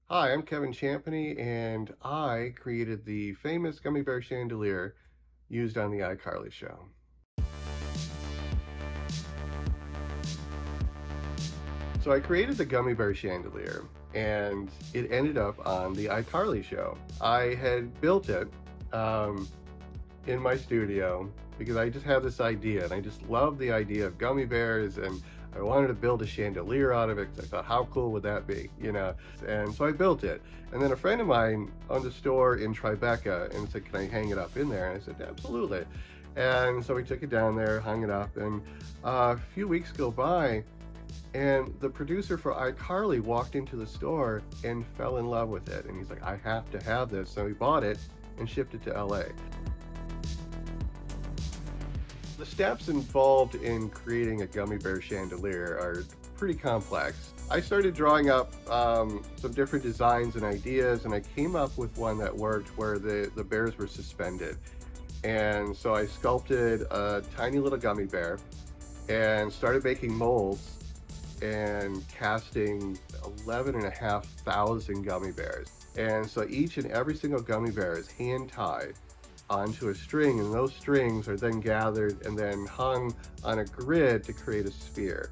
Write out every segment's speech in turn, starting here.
Hi, I'm Kevin Champeny, and I created the famous gummy bear chandelier used on the iCarly show. So I created the gummy bear chandelier, and it ended up on the iCarly show. I had built it um, in my studio because I just had this idea, and I just loved the idea of gummy bears, and I wanted to build a chandelier out of it because I thought, how cool would that be, you know? And so I built it. And then a friend of mine owned a store in Tribeca and said, can I hang it up in there? And I said, absolutely. And so we took it down there, hung it up, and a few weeks go by, and the producer for iCarly walked into the store and fell in love with it. And he's like, I have to have this. So he bought it and shipped it to LA. The steps involved in creating a gummy bear chandelier are pretty complex. I started drawing up some different designs and ideas, and I came up with one that worked where the bears were suspended. And so I sculpted a tiny little gummy bear and started making molds and casting 11,500 gummy bears. And so each and every single gummy bear is hand tied onto a string, and those strings are then gathered and then hung on a grid to create a sphere.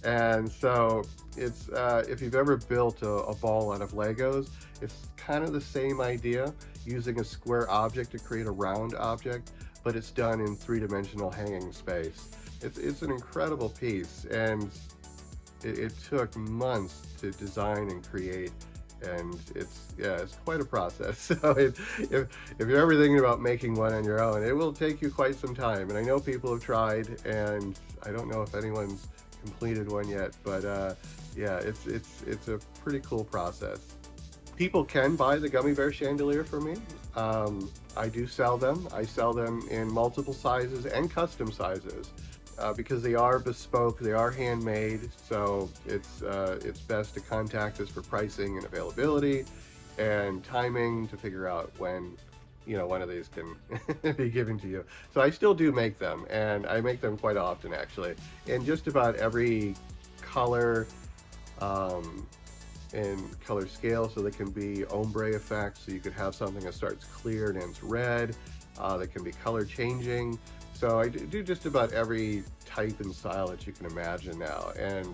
And so it's if you've ever built a ball out of Legos, it's kind of the same idea, using a square object to create a round object, but it's done in three-dimensional hanging space. It's an incredible piece, and it took months to design and create, and it's quite a process. So if you're ever thinking about making one on your own, it will take you quite some time. And I know people have tried, and I don't know if anyone's completed one yet, but yeah, it's a pretty cool process. People can buy the gummy bear chandelier from me. I do sell them. I sell them in multiple sizes and custom sizes. Because they are bespoke, they are handmade, so it's best to contact us for pricing and availability and timing to figure out when one of these can be given to you. So I still do make them, and I make them quite often actually, in just about every color and color scale. So they can be ombre effects, so you could have something that starts clear and ends red. They can be color changing. So I do just about every type and style that you can imagine now. And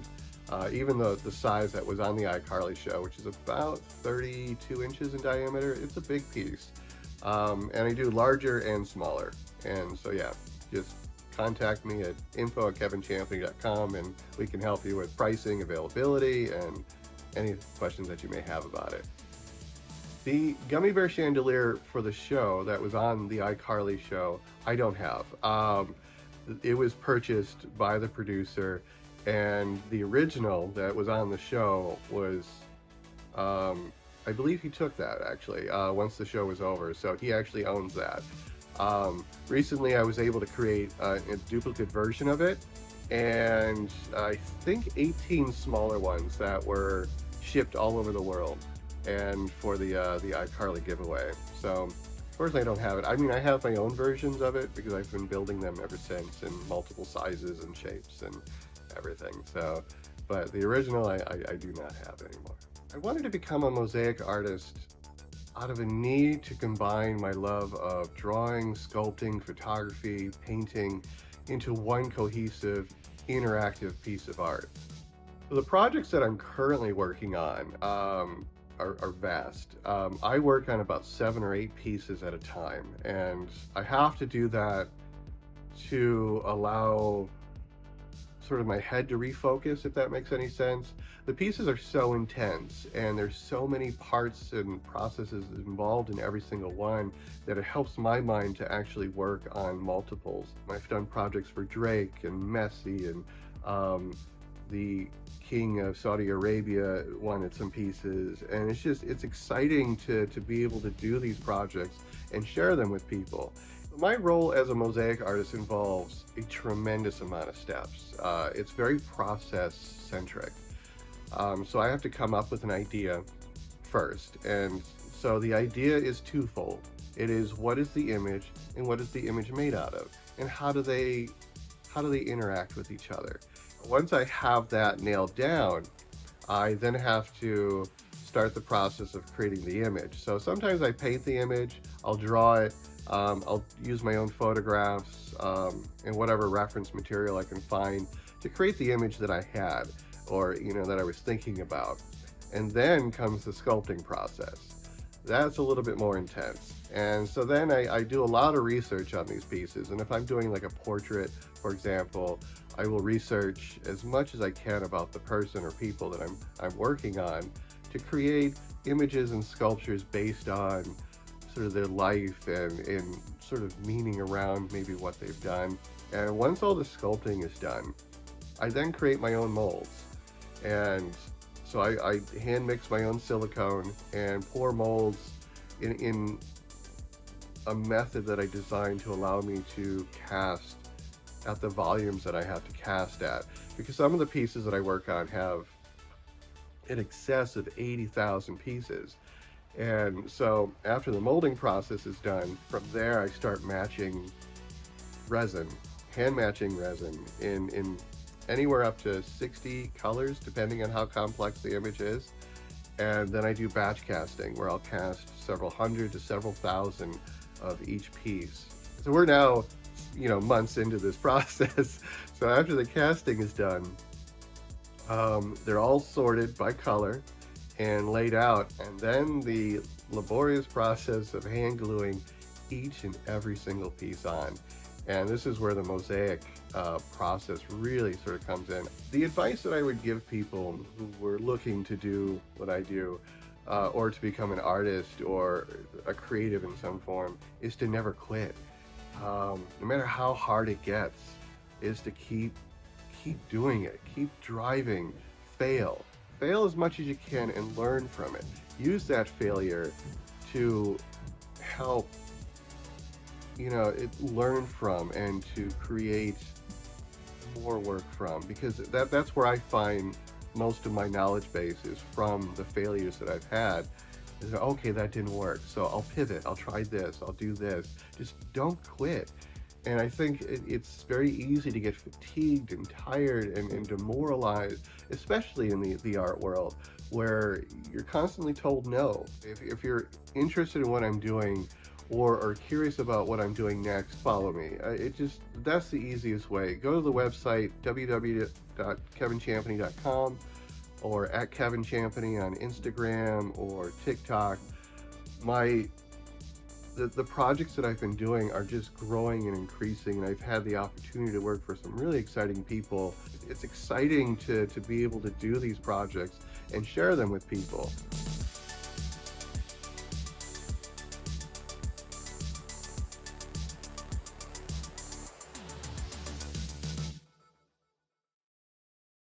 even the size that was on the iCarly show, which is about 32 inches in diameter, it's a big piece. And I do larger and smaller. And so yeah, just contact me at info@kevinchampeny.com, and we can help you with pricing, availability, and any questions that you may have about it. The gummy bear chandelier for the show that was on the iCarly show, I don't have. It was purchased by the producer, and the original that was on the show was, I believe he took that actually once the show was over, so he actually owns that. Recently, I was able to create a duplicate version of it, and I think 18 smaller ones that were shipped all over the world, and for the iCarly giveaway. So unfortunately, I don't have it. I mean, I have my own versions of it because I've been building them ever since in multiple sizes and shapes and everything. So, but the original, I do not have anymore. I wanted to become a mosaic artist out of a need to combine my love of drawing, sculpting, photography, painting into one cohesive, interactive piece of art. So the projects that I'm currently working on are vast. I work on about 7 or 8 pieces at a time, and I have to do that to allow sort of my head to refocus, if that makes any sense. The pieces are so intense, and there's so many parts and processes involved in every single one that it helps my mind to actually work on multiples. I've done projects for Drake and Messi, and the King of Saudi Arabia wanted some pieces, and it's exciting to be able to do these projects and share them with people. My role as a mosaic artist involves a tremendous amount of steps. It's very process centric. So I have to come up with an idea first, and so the idea is twofold. It is, what is the image, and what is the image made out of, and how do they interact with each other? Once I have that nailed down, I then have to start the process of creating the image. So sometimes I paint the image, I'll draw it, I'll use my own photographs and whatever reference material I can find to create the image that I had, or that I was thinking about. And then comes the sculpting process. That's a little bit more intense. And so then I do a lot of research on these pieces. And if I'm doing like a portrait, for example, I will research as much as I can about the person or people that I'm working on to create images and sculptures based on sort of their life and sort of meaning around maybe what they've done. And once all the sculpting is done, I then create my own molds. And so I hand mix my own silicone and pour molds in a method that I designed to allow me to cast at the volumes that I have to cast at. Because some of the pieces that I work on have in excess of 80,000 pieces. And so after the molding process is done, from there I start matching resin, hand matching resin in anywhere up to 60 colors, depending on how complex the image is. And then I do batch casting, where I'll cast several hundred to several thousand of each piece. So we're now, months into this process. So after the casting is done, they're all sorted by color and laid out, and then the laborious process of hand gluing each and every single piece on. And this is where the mosaic process really sort of comes in. The advice that I would give people who were looking to do what I do, or to become an artist or a creative in some form, is to never quit. No matter how hard it gets, is to keep doing it, keep driving, fail as much as you can and learn from it. Use that failure to help learn from and to create more work from, because that's where I find most of my knowledge base is from the failures that I've had. Is okay, that didn't work, so I'll pivot, I'll try this, I'll do this. Just don't quit. And I think it's very easy to get fatigued and tired and demoralized, especially in the art world, where you're constantly told no. If you're interested in what I'm doing or are curious about what I'm doing next, follow me. That's the easiest way. Go to the website, www.kevinchampeny.com, or at Kevin Champeny on Instagram or TikTok. The projects that I've been doing are just growing and increasing, and I've had the opportunity to work for some really exciting people. It's exciting to be able to do these projects and share them with people.